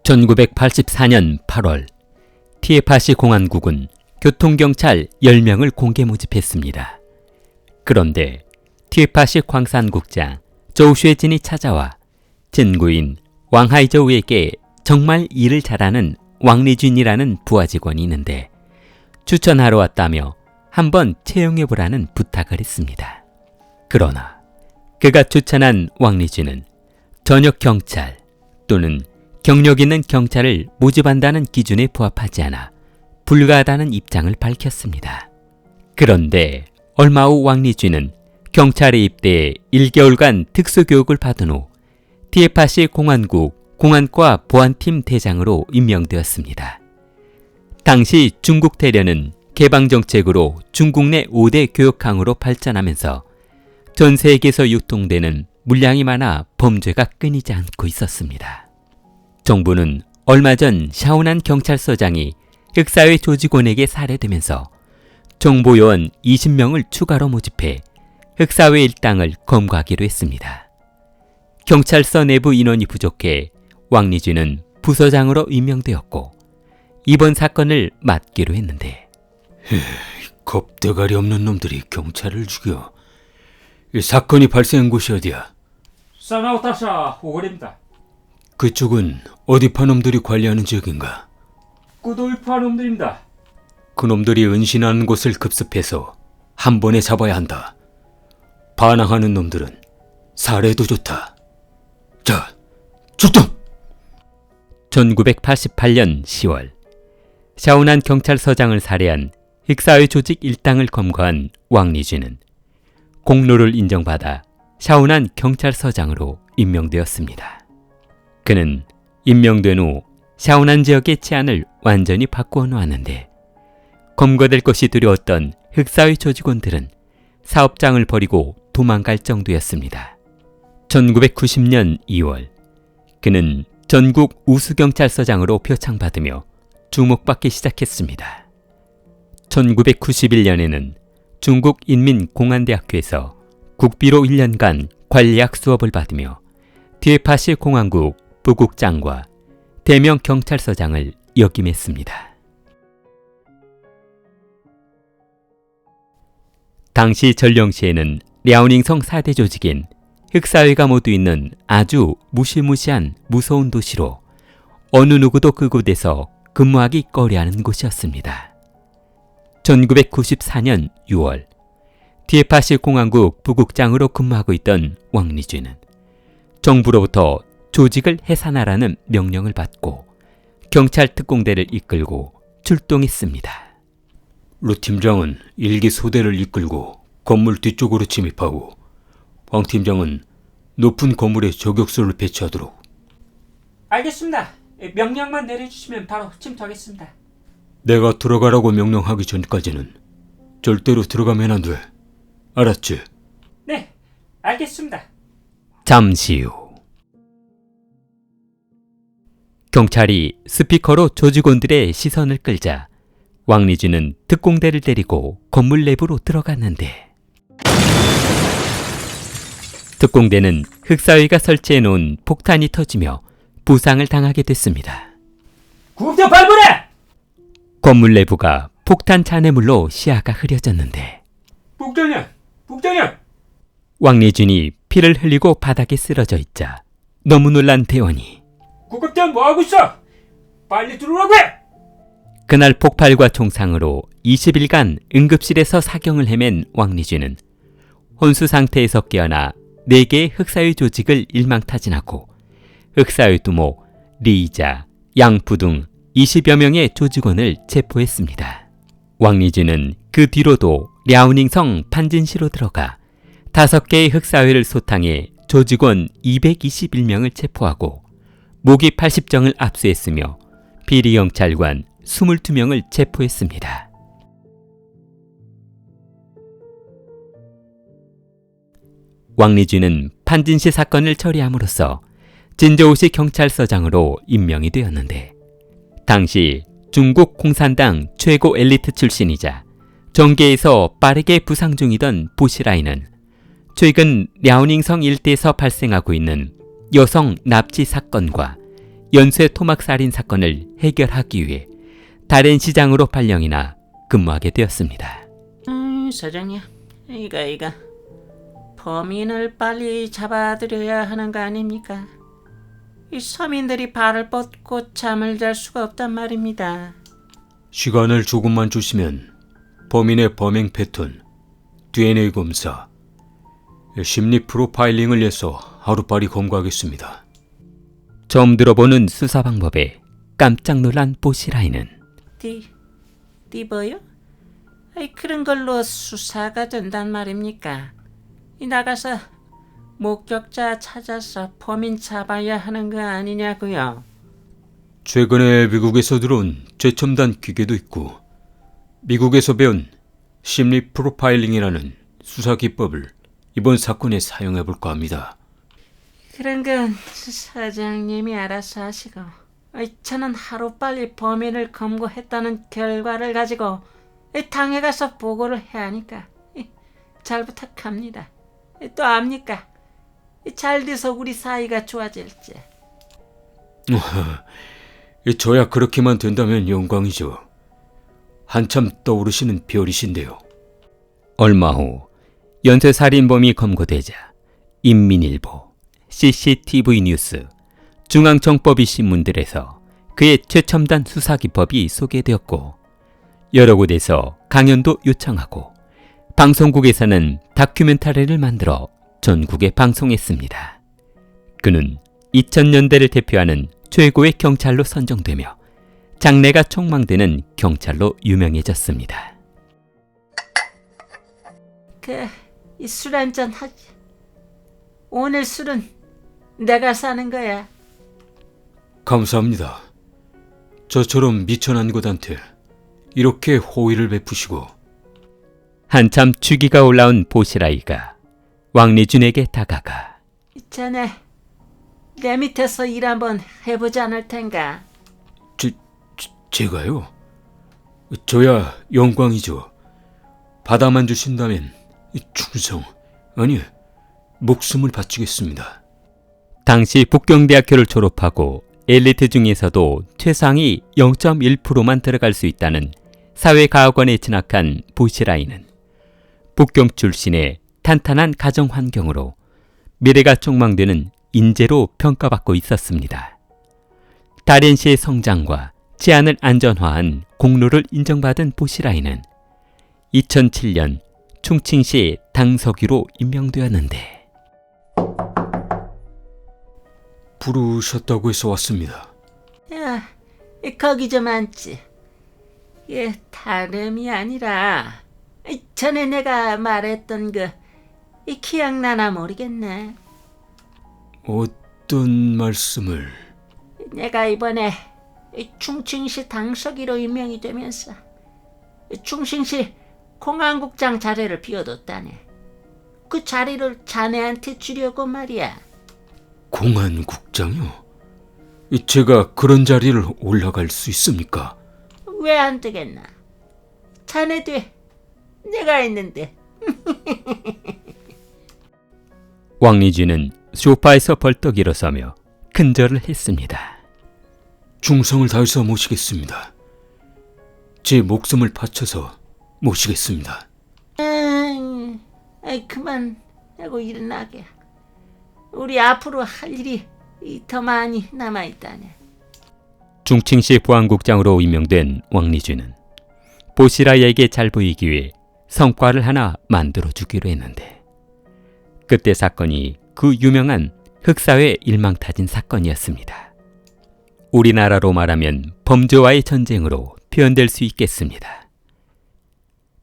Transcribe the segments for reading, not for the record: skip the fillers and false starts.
1984년 8월 티에파시 공안국은 교통경찰 10명을 공개 모집했습니다. 그런데 티에파시 광산국장 조우쉐진이 찾아와 진구인 왕하이저우에게 정말 일을 잘하는 왕리준이라는 부하 직원이 있는데 추천하러 왔다며 한번 채용해보라는 부탁을 했습니다. 그러나 그가 추천한 왕리준은 전역 경찰 또는 경력 있는 경찰을 모집한다는 기준에 부합하지 않아 불가하다는 입장을 밝혔습니다. 그런데 얼마 후 왕리준은 경찰에 입대해 1개월간 특수교육을 받은 후 티에파시 공안국 공안과 보안팀 대장으로 임명되었습니다. 당시 중국 대련은 개방정책으로 중국 내 5대 교역항으로 발전하면서 전 세계에서 유통되는 물량이 많아 범죄가 끊이지 않고 있었습니다. 정부는 얼마 전 샤오난 경찰서장이 흑사회 조직원에게 살해되면서 정보요원 20명을 추가로 모집해 흑사회 일당을 검거하기로 했습니다. 경찰서 내부 인원이 부족해 왕리준은 부서장으로 임명되었고 이번 사건을 맡기로 했는데 겁대가리 없는 놈들이 경찰을 죽여. 이 사건이 발생한 곳이 어디야? 사나우타샤 호거리입니다. 그쪽은 어디파 놈들이 관리하는 지역인가? 꾸도이파 놈들입니다. 그놈들이 은신하는 곳을 급습해서 한 번에 잡아야 한다. 반항하는 놈들은 살해도 좋다. 자, 출동! 1988년 10월 샤오난 경찰서장을 살해한 흑사회 조직 일당을 검거한 왕리준은 공로를 인정받아 샤오난 경찰서장으로 임명되었습니다. 그는 임명된 후 샤오난 지역의 치안을 완전히 바꾸어 놓았는데 검거될 것이 두려웠던 흑사회 조직원들은 사업장을 버리고 도망갈 정도였습니다. 1990년 2월 그는 전국 우수경찰서장으로 표창받으며 주목받기 시작했습니다. 1991년에는 중국 인민공안대학교에서 국비로 1년간 관리학 수업을 받으며 티에파시 공안국 부국장과 대명 경찰서장을 역임했습니다. 당시 전령시에는 랴오닝성 4대 조직인 흑사회가 모두 있는 아주 무시무시한 무서운 도시로 어느 누구도 그곳에서 근무하기 꺼려하는 곳이었습니다. 1994년 6월 티에파시 공안국 부국장으로 근무하고 있던 왕리준은 정부로부터 조직을 해산하라는 명령을 받고 경찰 특공대를 이끌고 출동했습니다. 루 팀장은 일기 소대를 이끌고 건물 뒤쪽으로 침입하고 왕 팀장은 높은 건물에 저격수를 배치하도록. 알겠습니다. 명령만 내려주시면 바로 침투하겠습니다. 내가 들어가라고 명령하기 전까지는 절대로 들어가면 안 돼. 알았지? 네, 알겠습니다. 잠시 후 경찰이 스피커로 조직원들의 시선을 끌자 왕리준은 특공대를 데리고 건물 내부로 들어갔는데 특공대는 흑사회가 설치해 놓은 폭탄이 터지며 부상을 당하게 됐습니다. 구급대 발부해! 건물 내부가 폭탄 잔해물로 시야가 흐려졌는데 북장님! 왕리준이 피를 흘리고 바닥에 쓰러져 있자 너무 놀란 대원이 구급대 뭐하고 있어? 빨리 들어오라고 해! 그날 폭발과 총상으로 20일간 응급실에서 사경을 헤맨 왕리준은 혼수 상태에서 깨어나 4개의 흑사회 조직을 일망타진하고 흑사회 두목, 리이자, 양푸 등 20여 명의 조직원을 체포했습니다. 왕리준은 그 뒤로도 랴오닝성 판진시로 들어가 5개의 흑사회를 소탕해 조직원 221명을 체포하고 무기 80정을 압수했으며 비리경찰관 22명을 체포했습니다. 왕리준은 판진시 사건을 처리함으로써 진저우시 경찰서장으로 임명이 되었는데 당시 중국 공산당 최고 엘리트 출신이자 정계에서 빠르게 부상 중이던 보시라이는 최근 랴오닝성 일대에서 발생하고 있는 여성 납치 사건과 연쇄 토막살인 사건을 해결하기 위해 다른 시장으로 발령이나 근무하게 되었습니다. 사장님, 이거 범인을 빨리 잡아들여야 하는 거 아닙니까? 이 서민들이 발을 뻗고 잠을 잘 수가 없단 말입니다. 시간을 조금만 주시면 범인의 범행 패턴, DNA 검사, 심리 프로파일링을 해서 하루빨리 검거하겠습니다. 처음 들어보는 수사 방법에 깜짝 놀란 보시라이는 뭐요? 그런 걸로 수사가 된단 말입니까? 나가서 목격자 찾아서 범인 잡아야 하는 거 아니냐고요? 최근에 미국에서 들어온 최첨단 기계도 있고 미국에서 배운 심리 프로파일링이라는 수사 기법을 이번 사건에 사용해 볼까 합니다. 그런 건 사장님이 알아서 하시고, 저는 하루빨리 범인을 검거했다는 결과를 가지고 당에 가서 보고를 해야 하니까 잘 부탁합니다. 또 압니까? 잘 돼서 우리 사이가 좋아질지. 저야 그렇게만 된다면 영광이죠. 한참 떠오르시는 별이신데요. 얼마 후 연쇄살인범이 검거되자 인민일보, CCTV 뉴스, 중앙정법위 신문들에서 그의 최첨단 수사 기법이 소개되었고 여러 곳에서 강연도 요청하고 방송국에서는 다큐멘터리를 만들어 전국에 방송했습니다. 그는 2000년대를 대표하는 최고의 경찰로 선정되며 장래가 촉망되는 경찰로 유명해졌습니다. 술 한잔 하지. 오늘 술은 내가 사는 거야. 감사합니다. 저처럼 미천한 곳한테 이렇게 호의를 베푸시고. 한참 취기가 올라온 보시라이가 왕리준에게 다가가 자네 내 밑에서 일 한번 해보지 않을 텐가? 제가요? 저야 영광이죠. 받아만 주신다면 충성, 아니 목숨을 바치겠습니다. 당시 북경대학교를 졸업하고 엘리트 중에서도 최상위 0.1%만 들어갈 수 있다는 사회과학원에 진학한 보시라이는 북경 출신의 탄탄한 가정 환경으로 미래가 촉망되는 인재로 평가받고 있었습니다. 다렌시의 성장과 치안을 안전화한 공로를 인정받은 보시라이는 2007년 충칭시 당서기로 임명되었는데 부르셨다고 해서 왔습니다. 야, 거기 좀 앉지. 다름이 아니라 전에 내가 말했던 기억나나 모르겠네. 어떤 말씀을? 내가 이번에 충칭시 당서기로 임명이 되면서 충칭시 공안국장 자리를 비워뒀다네. 그 자리를 자네한테 주려고 말이야. 공안국장이요? 제가 그런 자리를 올라갈 수 있습니까? 왜 안 되겠나? 자네 뒤에 내가 있는데. 왕리준은 소파에서 벌떡 일어서며 큰절을 했습니다. 충성을 다해서 모시겠습니다. 제 목숨을 바쳐서 모시겠습니다. 그만 하고 일어나게. 우리 앞으로 할 일이 더 많이 남아있다네. 충칭시 보안국장으로 임명된 왕리준은 보시라이에게 잘 보이기 위해 성과를 하나 만들어주기로 했는데 그때 사건이 그 유명한 흑사회 일망타진 사건이었습니다. 우리나라로 말하면 범죄와의 전쟁으로 표현될 수 있겠습니다.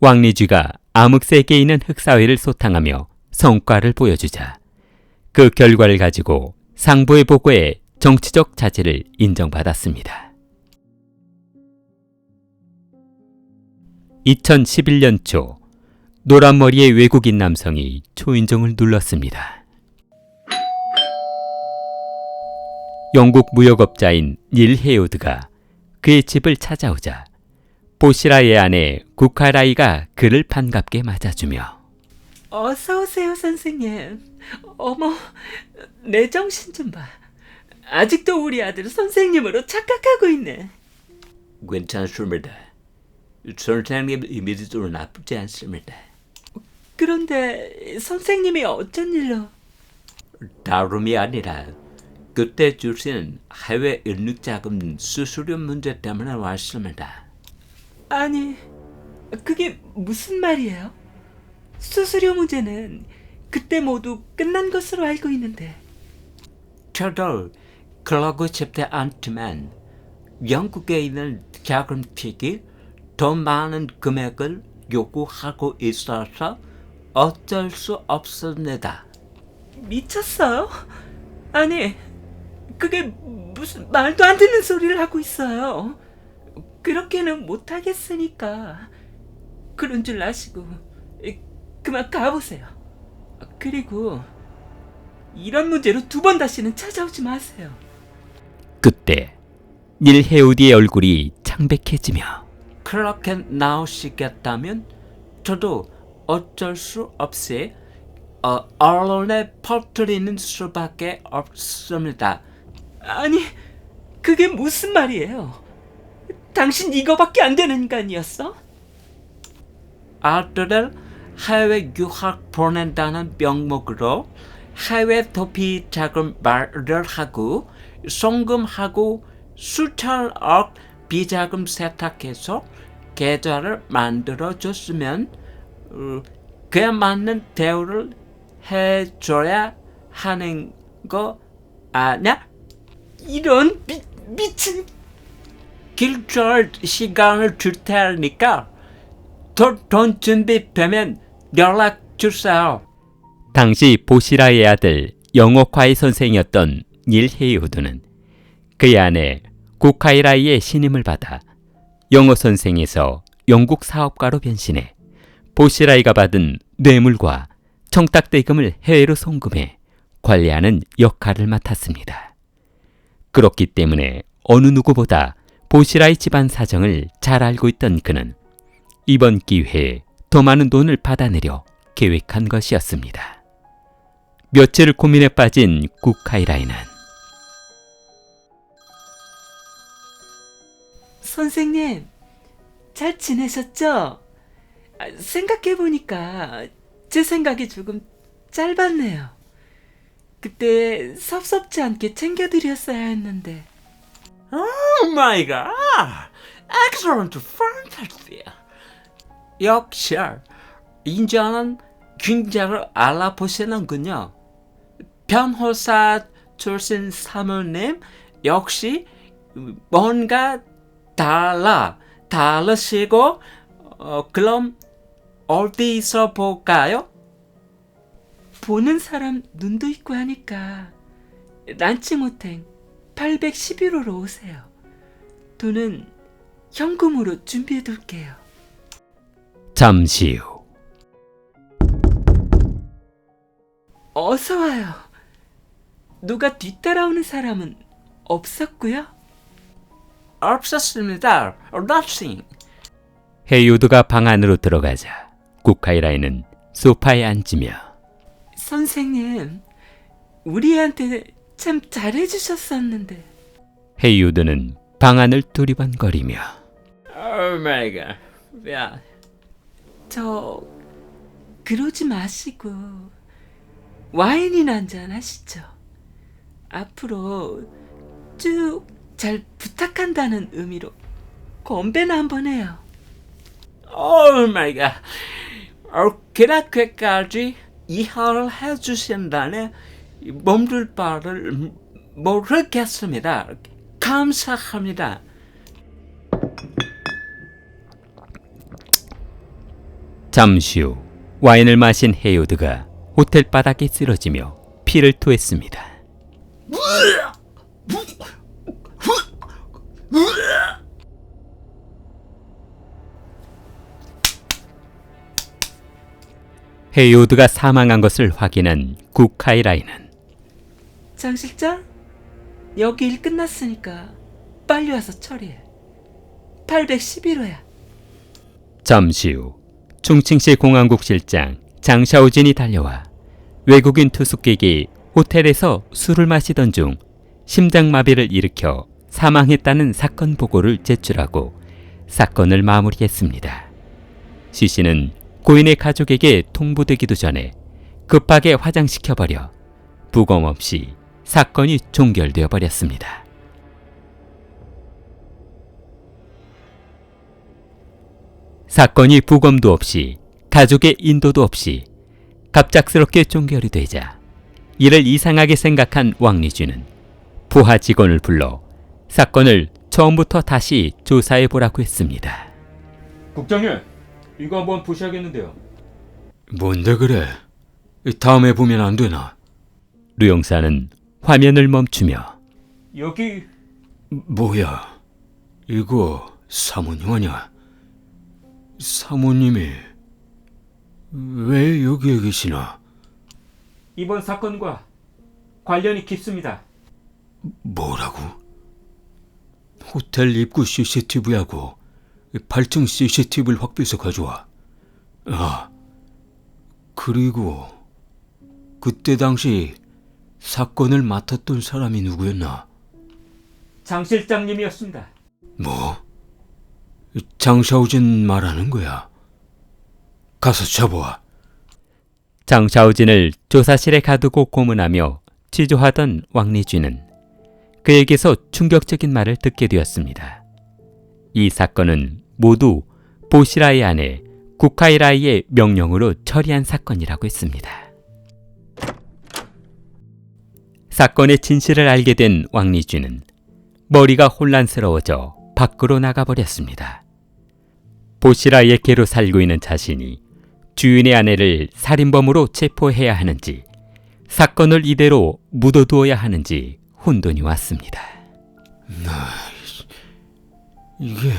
왕리쥐가 암흑세계에 있는 흑사회를 소탕하며 성과를 보여주자 그 결과를 가지고 상부의 보고에 정치적 자질을 인정받았습니다. 2011년 초 노란 머리의 외국인 남성이 초인종을 눌렀습니다. 영국 무역업자인 닐 헤오드가 그의 집을 찾아오자 보시라의 아내 구카라이가 그를 반갑게 맞아주며 어서 오세요, 선생님. 어머, 내 정신 좀 봐. 아직도 우리 아들 선생님으로 착각하고 있네. 괜찮습니다. 선생님 이미지도 나쁘지 않습니다. 그런데 선생님이 어쩐 일로? 다름이 아니라 그때 주신 해외 인력자금 수수료 문제 때문에 왔습니다. 아니, 그게 무슨 말이에요? 수수료 문제는 그때 모두 끝난 것으로 알고 있는데. 저도 그러고 싶지 않지만 영국에 있는 자금 측이 더 많은 금액을 요구하고 있어서 어쩔 수 없습니다. 미쳤어요? 아니, 그게 무슨 말도 안 되는 소리를 하고 있어요. 그렇게는 못하겠으니까 그런 줄 아시고 그만 가보세요. 그리고 이런 문제로 2번 다시는 찾아오지 마세요. 그때 닐 헤우드의 얼굴이 창백해지며 그렇게 나오시겠다면 저도 어쩔 수 없이 언론에 퍼뜨리는 수밖에 없습니다. 아니, 그게 무슨 말이에요? 당신 이거밖에 안 되는 인간이었어? 아들을 해외 유학 보낸다는 명목으로 해외 도피 자금 마련하고 송금하고 수천억 비자금 세탁해서 계좌를 만들어줬으면 그에 맞는 대우를 해줘야 하는 거 아냐? 이런 미친... 길줄 시간을 줄 테니까 돈 준비되면 연락 주세요. 당시 보시라의 아들 영어과의 선생이었던 닐 헤이우드는 그의 아내 구카이라이의 신임을 받아 영어 선생에서 영국 사업가로 변신해 보시라이가 받은 뇌물과 청탁대금을 해외로 송금해 관리하는 역할을 맡았습니다. 그렇기 때문에 어느 누구보다 보시라이 집안 사정을 잘 알고 있던 그는 이번 기회에 더 많은 돈을 받아내려 계획한 것이었습니다. 며칠 고민에 빠진 구카이라이는 선생님, 잘 지내셨죠? 생각해보니까 제 생각이 조금 짧았네요. 그때 섭섭지 않게 챙겨드렸어야 했는데. Oh my god! Excellent fantasy! 역시 인자는 굉장히 알아보시는군요. 변호사 출신 사모님 역시 뭔가 다르시고 그럼 어디서 볼까요? 보는 사람 눈도 있고 하니까 란치모탱 811호로 오세요. 돈은 현금으로 준비해둘게요. 잠시 후 어서 와요. 누가 뒤따라오는 사람은 없었고요. 없었습니다. Nothing. 헤이우드가 방 안으로 들어가자 구카이라이는 소파에 앉으며 선생님, 우리한테 참 잘해주셨었는데. 헤이우드는 방 안을 두리번거리며 Oh my god. 야, 저 그러지 마시고 와인이나 한잔 하시죠. 앞으로 쭉 잘 부탁한다는 의미로 건배나 한번 해요. Oh my god. 그렇게까지 이해를 해주신다네 몸둘 바를 모르겠습니다. 감사합니다. 잠시 후 와인을 마신 헤이우드가 호텔 바닥에 쓰러지며 피를 토했습니다. 헤이우드가 사망한 것을 확인한 구카이라이는 장 실장, 여기 일 끝났으니까 빨리 와서 처리해. 811호야. 잠시 후 충칭시 공항국 실장 장샤오진이 달려와 외국인 투숙객이 호텔에서 술을 마시던 중 심장마비를 일으켜 사망했다는 사건 보고를 제출하고 사건을 마무리했습니다. 시 씨는 고인의 가족에게 통보되기도 전에 급하게 화장시켜버려 부검 없이 사건이 종결되어 버렸습니다. 사건이 부검도 없이 가족의 인도도 없이 갑작스럽게 종결이 되자 이를 이상하게 생각한 왕리주는 부하 직원을 불러 사건을 처음부터 다시 조사해 보라고 했습니다. 국장님, 이거 한번 보셔야겠는데요. 뭔데 그래? 다음에 보면 안 되나? 류 형사는 화면을 멈추며 여기 뭐야? 이거 사모님 아냐? 사모님이 왜 여기에 계시나? 이번 사건과 관련이 깊습니다. 뭐라고? 호텔 입구 CCTV하고 8층 CCTV를 확보해서 가져와. 아, 그리고 그때 당시 사건을 맡았던 사람이 누구였나? 장 실장님이었습니다. 뭐? 장샤오진 말하는 거야. 가서 잡아와. 장샤오진을 조사실에 가두고 고문하며 취조하던 왕리쥐는 그에게서 충격적인 말을 듣게 되었습니다. 이 사건은 모두 보시라의 아내 구카이라이의 명령으로 처리한 사건이라고 했습니다. 사건의 진실을 알게 된 왕리쥐는 머리가 혼란스러워져 밖으로 나가버렸습니다. 보시라의 개로 살고 있는 자신이 주인의 아내를 살인범으로 체포해야 하는지 사건을 이대로 묻어두어야 하는지 혼돈이 왔습니다. 이게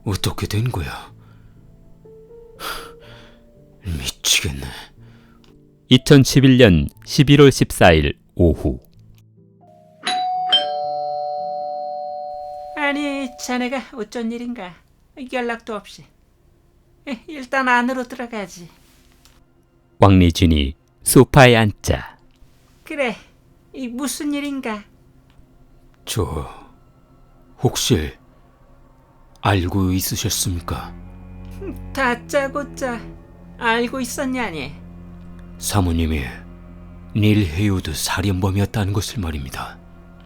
어떻게 된 거야? 미치겠네. 2011년 11월 14일 오후 아니, 자네가 어쩐 일인가? 연락도 없이. 일단 안으로 들어가지. 왕리준이 소파에 앉자 그래, 이 무슨 일인가? 저 혹시 알고 있으셨습니까? 다짜고짜 알고 있었냐니? 사모님이 닐 헤이우드 살인범이었다는 것을 말입니다.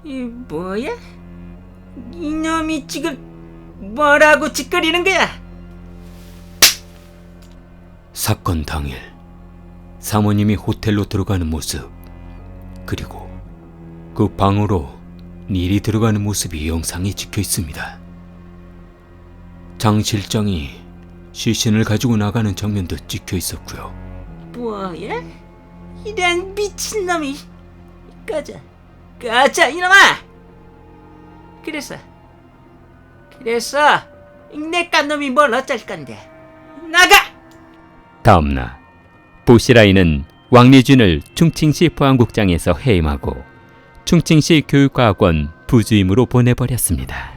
이 뭐야? 이놈이 지금 뭐라고 짓거리는 거야? 사건 당일 사모님이 호텔로 들어가는 모습, 그리고 그 방으로 닐이 들어가는 모습이 영상에 찍혀 있습니다. 장 실장이 시신을 가지고 나가는 장면도 찍혀 있었고요. 뭐야? 이런 미친놈이. 꺼져 이놈아. 그래서 내 깐놈이 뭘 어쩔 건데. 나가. 다음날 보시라이는 왕리준을 충칭시 보안국장에서 해임하고 충칭시 교육과학원 부주임으로 보내버렸습니다.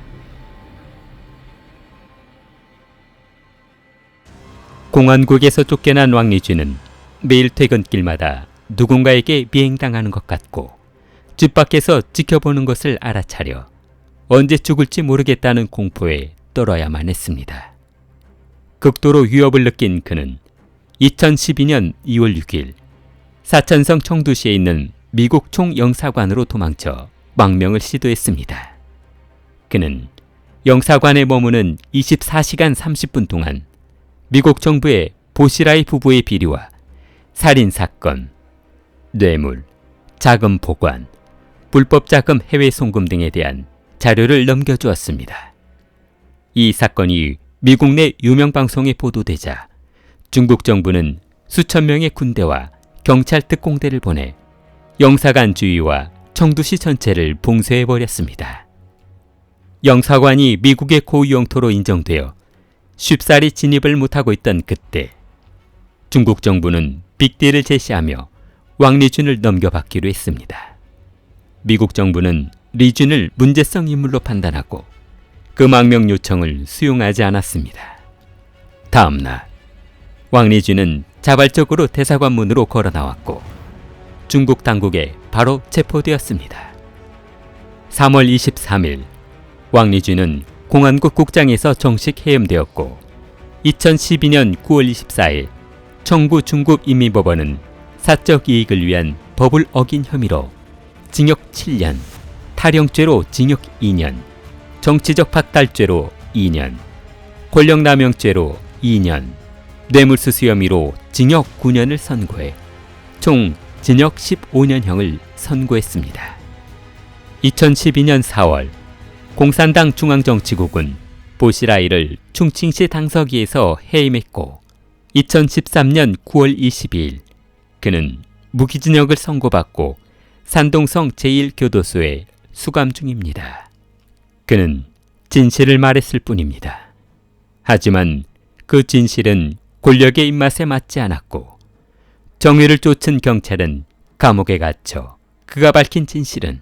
공안국에서 쫓겨난 왕리준은 매일 퇴근길마다 누군가에게 미행당하는 것 같고 집 밖에서 지켜보는 것을 알아차려 언제 죽을지 모르겠다는 공포에 떨어야만 했습니다. 극도로 위협을 느낀 그는 2012년 2월 6일 사천성 청두시에 있는 미국 총영사관으로 도망쳐 망명을 시도했습니다. 그는 영사관에 머무는 24시간 30분 동안 미국 정부의 보시라이 부부의 비리와 살인사건, 뇌물, 자금 보관, 불법 자금 해외 송금 등에 대한 자료를 넘겨주었습니다. 이 사건이 미국 내 유명 방송에 보도되자 중국 정부는 수천 명의 군대와 경찰 특공대를 보내 영사관 주위와 청두시 전체를 봉쇄해버렸습니다. 영사관이 미국의 고유 영토로 인정되어 쉽사리 진입을 못하고 있던 그때 중국 정부는 빅딜을 제시하며 왕리준을 넘겨받기로 했습니다. 미국 정부는 리준을 문제성 인물로 판단하고 그 망명 요청을 수용하지 않았습니다. 다음 날 왕리준은 자발적으로 대사관 문으로 걸어 나왔고 중국 당국에 바로 체포되었습니다. 3월 23일 왕리쥐는 공안국 국장에서 정식 해임되었고 2012년 9월 24일 청구 중국인민법원은 사적 이익을 위한 법을 어긴 혐의로 징역 7년, 탈영죄로 징역 2년, 정치적 박탈죄로 2년, 권력남용죄로 2년, 뇌물수수 혐의로 징역 9년을 선고해 총 징역 15년형을 선고했습니다. 2012년 4월 공산당 중앙정치국은 보시라이를 충칭시 당서기에서 해임했고 2013년 9월 22일 그는 무기징역을 선고받고 산동성 제1교도소에 수감 중입니다. 그는 진실을 말했을 뿐입니다. 하지만 그 진실은 권력의 입맛에 맞지 않았고 정의를 쫓은 경찰은 감옥에 갇혀 그가 밝힌 진실은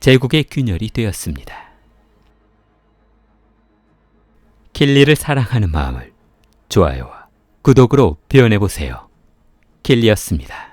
제국의 균열이 되었습니다. 킬리를 사랑하는 마음을 좋아요와 구독으로 표현해보세요. 킬리였습니다.